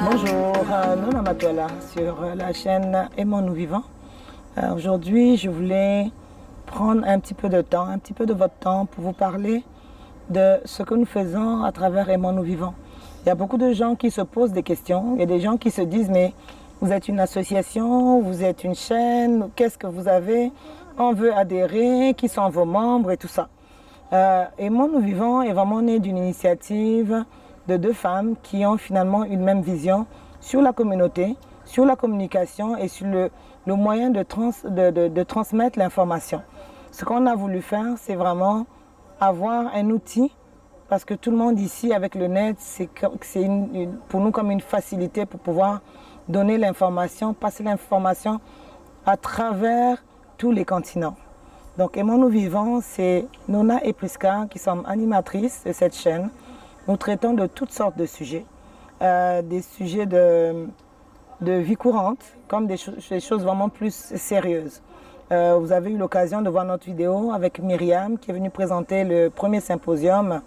Bonjour, Nona Matuela sur la chaîne Aimons-nous vivants. Aujourd'hui, je voulais prendre un petit peu de temps, un petit peu de votre temps pour vous parler de ce que nous faisons à travers Aimons-nous vivants. Il y a beaucoup de gens qui se posent des questions. Il y a des gens qui se disent, mais vous êtes une association, vous êtes une chaîne, qu'est-ce que vous avez? On veut adhérer, qui sont vos membres et tout ça. Aimons-nous vivants est vraiment né d'une initiative de deux femmes qui ont finalement une même vision sur la communauté, sur la communication et sur le moyen de transmettre l'information. Ce qu'on a voulu faire, c'est vraiment avoir un outil, parce que tout le monde ici, avec le net, c'est pour nous comme une facilité pour pouvoir donner l'information, passer l'information à travers tous les continents. Donc, Aimons-nous vivants, c'est Nona et Prisca qui sont animatrices de cette chaîne. Nous traitons de toutes sortes de sujets, des sujets de vie courante, comme des choses vraiment plus sérieuses. Vous avez eu l'occasion de voir notre vidéo avec Myriam qui est venue présenter le premier symposium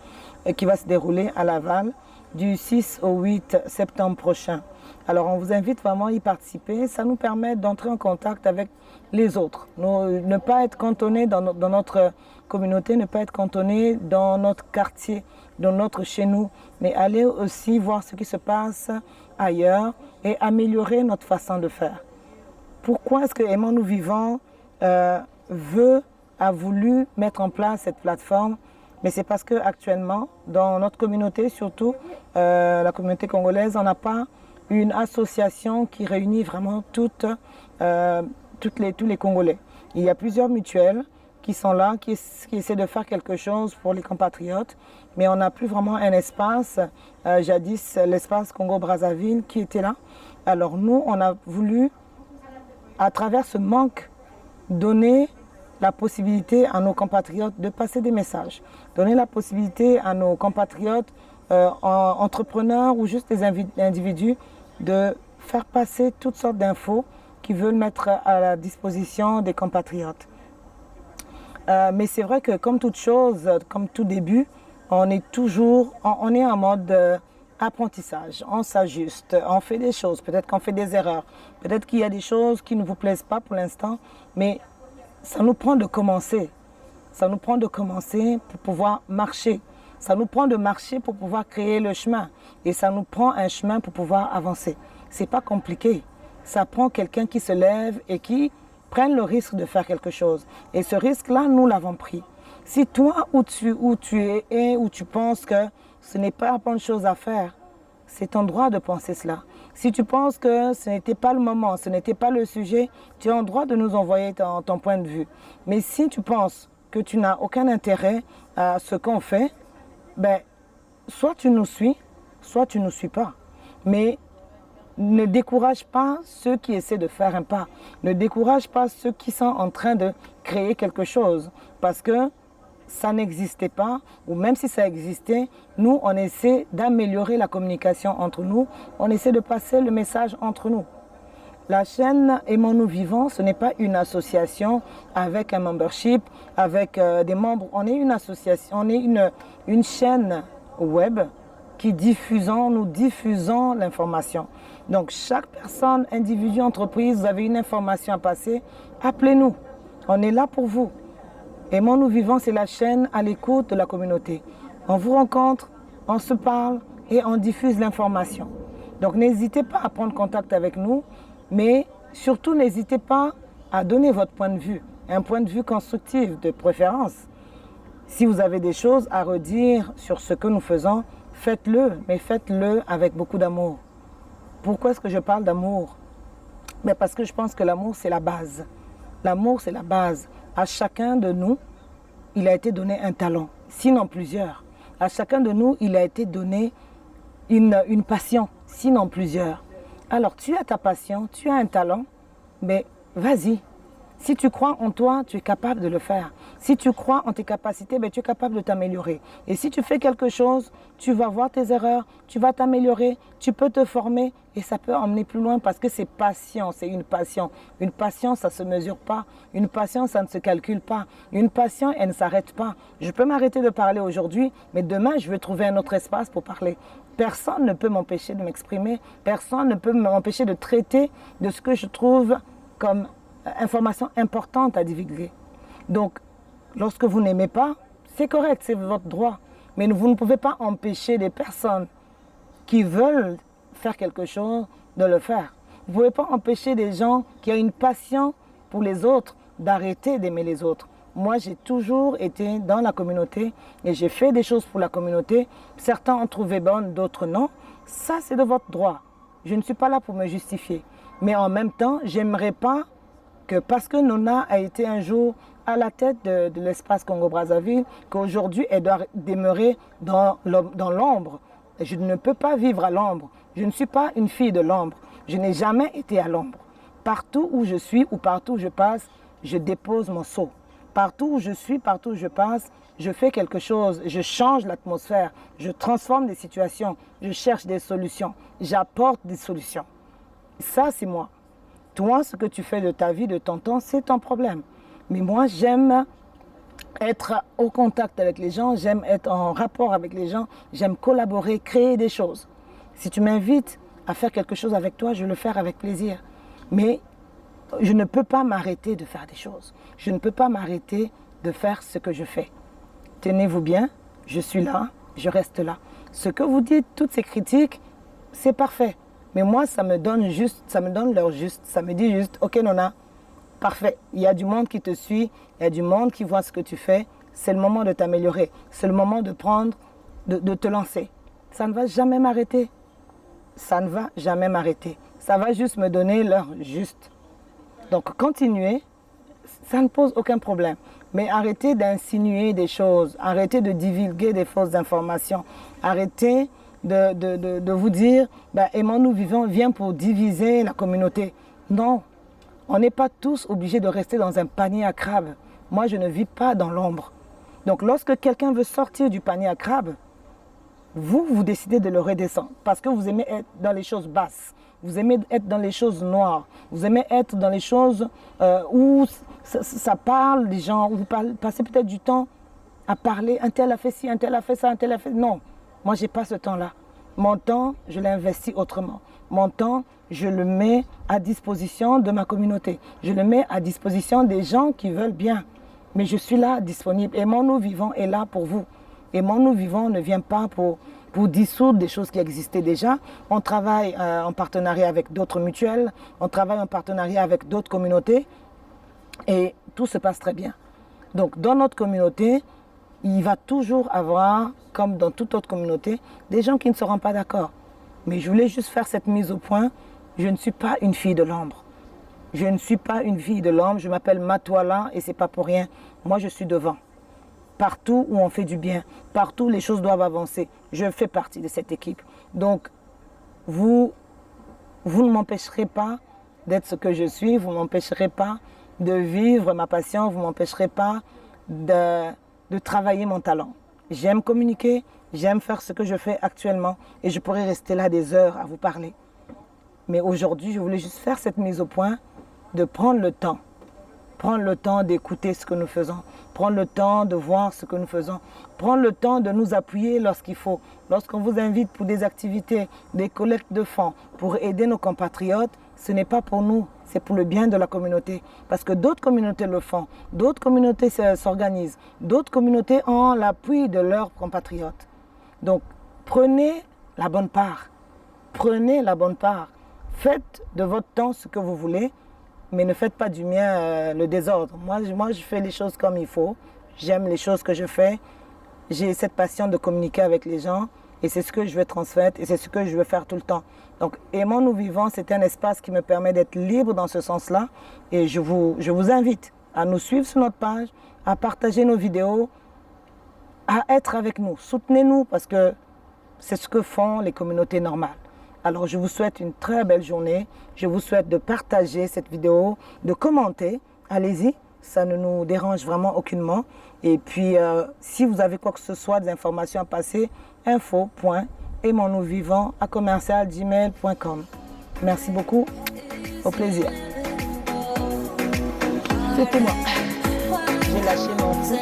qui va se dérouler à Laval du 6 au 8 septembre prochain. Alors on vous invite vraiment à y participer, ça nous permet d'entrer en contact avec les autres, ne pas être cantonné dans notre communauté, ne pas être cantonné dans notre quartier, dans notre chez nous, mais aller aussi voir ce qui se passe ailleurs et améliorer notre façon de faire. Pourquoi est-ce que Aimons-nous vivants a voulu mettre en place cette plateforme? Mais c'est parce qu'actuellement, dans notre communauté, surtout la communauté congolaise, on n'a pas une association qui réunit vraiment tous les Congolais. Il y a plusieurs mutuelles qui sont là, qui essaient de faire quelque chose pour les compatriotes, mais on n'a plus vraiment un espace, jadis l'espace Congo-Brazzaville qui était là. Alors nous, on a voulu, à travers ce manque, donner la possibilité à nos compatriotes de passer des messages, donner la possibilité à nos compatriotes entrepreneurs ou juste des individus de faire passer toutes sortes d'infos qu'ils veulent mettre à la disposition des compatriotes. Mais c'est vrai que comme toute chose, comme tout début, on est en mode apprentissage, on s'ajuste, on fait des choses, peut-être qu'on fait des erreurs, peut-être qu'il y a des choses qui ne vous plaisent pas pour l'instant, mais ça nous prend de commencer. Ça nous prend de commencer pour pouvoir marcher. Ça nous prend de marcher pour pouvoir créer le chemin. Et ça nous prend un chemin pour pouvoir avancer. C'est pas compliqué. Ça prend quelqu'un qui se lève et qui prenne le risque de faire quelque chose. Et ce risque-là, nous l'avons pris. Si toi, où tu es et où tu penses que ce n'est pas la bonne chose à faire, c'est ton droit de penser cela. Si tu penses que ce n'était pas le moment, ce n'était pas le sujet, tu as le droit de nous envoyer ton point de vue. Mais si tu penses que tu n'as aucun intérêt à ce qu'on fait, ben, soit tu nous suis, soit tu ne nous suis pas. Mais ne décourage pas ceux qui essaient de faire un pas. Ne décourage pas ceux qui sont en train de créer quelque chose. Parce que ça n'existait pas, ou même si ça existait, nous, on essaie d'améliorer la communication entre nous, on essaie de passer le message entre nous. La chaîne Aimons-nous vivants, ce n'est pas une association avec un membership, avec des membres. On est une association, on est une chaîne web qui nous diffusons l'information. Donc chaque personne, individu, entreprise, vous avez une information à passer, appelez-nous. On est là pour vous. Aimons-nous vivants, c'est la chaîne à l'écoute de la communauté. On vous rencontre, on se parle et on diffuse l'information. Donc n'hésitez pas à prendre contact avec nous, mais surtout n'hésitez pas à donner votre point de vue, un point de vue constructif de préférence. Si vous avez des choses à redire sur ce que nous faisons, faites-le, mais faites-le avec beaucoup d'amour. Pourquoi est-ce que je parle d'amour? Parce que je pense que l'amour, c'est la base. L'amour, c'est la base. À chacun de nous, il a été donné un talent, sinon plusieurs. À chacun de nous, il a été donné une passion, sinon plusieurs. Alors, tu as ta passion, tu as un talent, mais vas-y. Si tu crois en toi, tu es capable de le faire. Si tu crois en tes capacités, tu es capable de t'améliorer. Et si tu fais quelque chose, tu vas voir tes erreurs, tu vas t'améliorer, tu peux te former et ça peut emmener plus loin parce que c'est passion, c'est une passion. Une passion, ça ne se mesure pas. Une passion, ça ne se calcule pas. Une passion, elle ne s'arrête pas. Je peux m'arrêter de parler aujourd'hui, mais demain, je vais trouver un autre espace pour parler. Personne ne peut m'empêcher de m'exprimer. Personne ne peut m'empêcher de traiter de ce que je trouve comme information importante à divulguer. Donc, lorsque vous n'aimez pas, c'est correct, c'est votre droit. Mais vous ne pouvez pas empêcher des personnes qui veulent faire quelque chose de le faire. Vous ne pouvez pas empêcher des gens qui ont une passion pour les autres d'arrêter d'aimer les autres. Moi, j'ai toujours été dans la communauté et j'ai fait des choses pour la communauté. Certains ont trouvé bonnes, d'autres non. Ça, c'est de votre droit. Je ne suis pas là pour me justifier. Mais en même temps, j'aimerais pas que parce que Nona a été un jour à la tête de l'espace Congo-Brazzaville, qu'aujourd'hui, elle doit demeurer dans l'ombre. Je ne peux pas vivre à l'ombre. Je ne suis pas une fille de l'ombre. Je n'ai jamais été à l'ombre. Partout où je suis ou partout où je passe, je dépose mon sceau. Partout où je suis, partout où je passe, je fais quelque chose, je change l'atmosphère, je transforme des situations, je cherche des solutions, j'apporte des solutions. Ça, c'est moi. Toi, ce que tu fais de ta vie, de ton temps, c'est ton problème. Mais moi, j'aime être au contact avec les gens, j'aime être en rapport avec les gens, j'aime collaborer, créer des choses. Si tu m'invites à faire quelque chose avec toi, je vais le faire avec plaisir. Mais je ne peux pas m'arrêter de faire des choses. Je ne peux pas m'arrêter de faire ce que je fais. Tenez-vous bien, je suis là, je reste là. Ce que vous dites, toutes ces critiques, c'est parfait. Mais moi, ça me donne leur juste. Ça me dit juste, ok Nona, parfait. Il y a du monde qui te suit, il y a du monde qui voit ce que tu fais. C'est le moment de t'améliorer. C'est le moment de te lancer. Ça ne va jamais m'arrêter. Ça ne va jamais m'arrêter. Ça va juste me donner l'heure juste. Donc, continuez, ça ne pose aucun problème. Mais arrêtez d'insinuer des choses, arrêtez de divulguer des fausses informations, arrêtez de vous dire Aimons-nous vivants vient pour diviser la communauté. Non, on n'est pas tous obligés de rester dans un panier à crabes. Moi, je ne vis pas dans l'ombre. Donc, lorsque quelqu'un veut sortir du panier à crabes, vous décidez de le redescendre parce que vous aimez être dans les choses basses. Vous aimez être dans les choses noires. Vous aimez être dans les choses où ça parle des gens, où vous passez peut-être du temps à parler. Un tel a fait ci, un tel a fait ça, un tel a fait... Non, moi, je n'ai pas ce temps-là. Mon temps, je l'investis autrement. Mon temps, je le mets à disposition de ma communauté. Je le mets à disposition des gens qui veulent bien. Mais je suis là, disponible. Aimons-nous vivants est là pour vous. Aimons-nous vivants ne vient pas pour dissoudre des choses qui existaient déjà. On travaille en partenariat avec d'autres mutuelles, on travaille en partenariat avec d'autres communautés et tout se passe très bien. Donc dans notre communauté, il va toujours avoir, comme dans toute autre communauté, des gens qui ne seront pas d'accord. Mais je voulais juste faire cette mise au point. Je ne suis pas une fille de l'ombre. Je ne suis pas une fille de l'ombre. Je m'appelle Matoala et c'est pas pour rien. Moi, je suis devant. Partout où on fait du bien, partout où les choses doivent avancer, je fais partie de cette équipe. Donc, vous ne m'empêcherez pas d'être ce que je suis, vous ne m'empêcherez pas de vivre ma passion, vous ne m'empêcherez pas de travailler mon talent. J'aime communiquer, j'aime faire ce que je fais actuellement et je pourrais rester là des heures à vous parler. Mais aujourd'hui, je voulais juste faire cette mise au point de prendre le temps d'écouter ce que nous faisons, prendre le temps de voir ce que nous faisons, prendre le temps de nous appuyer lorsqu'il faut. Lorsqu'on vous invite pour des activités, des collectes de fonds, pour aider nos compatriotes, ce n'est pas pour nous, c'est pour le bien de la communauté. Parce que d'autres communautés le font, d'autres communautés s'organisent, d'autres communautés ont l'appui de leurs compatriotes. Donc, prenez la bonne part. Prenez la bonne part. Faites de votre temps ce que vous voulez, mais ne faites pas du mien le désordre. Moi, je fais les choses comme il faut. J'aime les choses que je fais. J'ai cette passion de communiquer avec les gens et c'est ce que je veux transmettre et c'est ce que je veux faire tout le temps. Donc, Aimons-nous vivants, c'est un espace qui me permet d'être libre dans ce sens-là et je vous invite à nous suivre sur notre page, à partager nos vidéos, à être avec nous. Soutenez-nous parce que c'est ce que font les communautés normales. Alors, je vous souhaite une très belle journée. Je vous souhaite de partager cette vidéo, de commenter. Allez-y, ça ne nous dérange vraiment aucunement. Et puis, si vous avez quoi que ce soit, des informations à passer, info.aimonsnousvivants@gmail.com. Merci beaucoup. Au plaisir. C'était moi. J'ai lâché mon fou.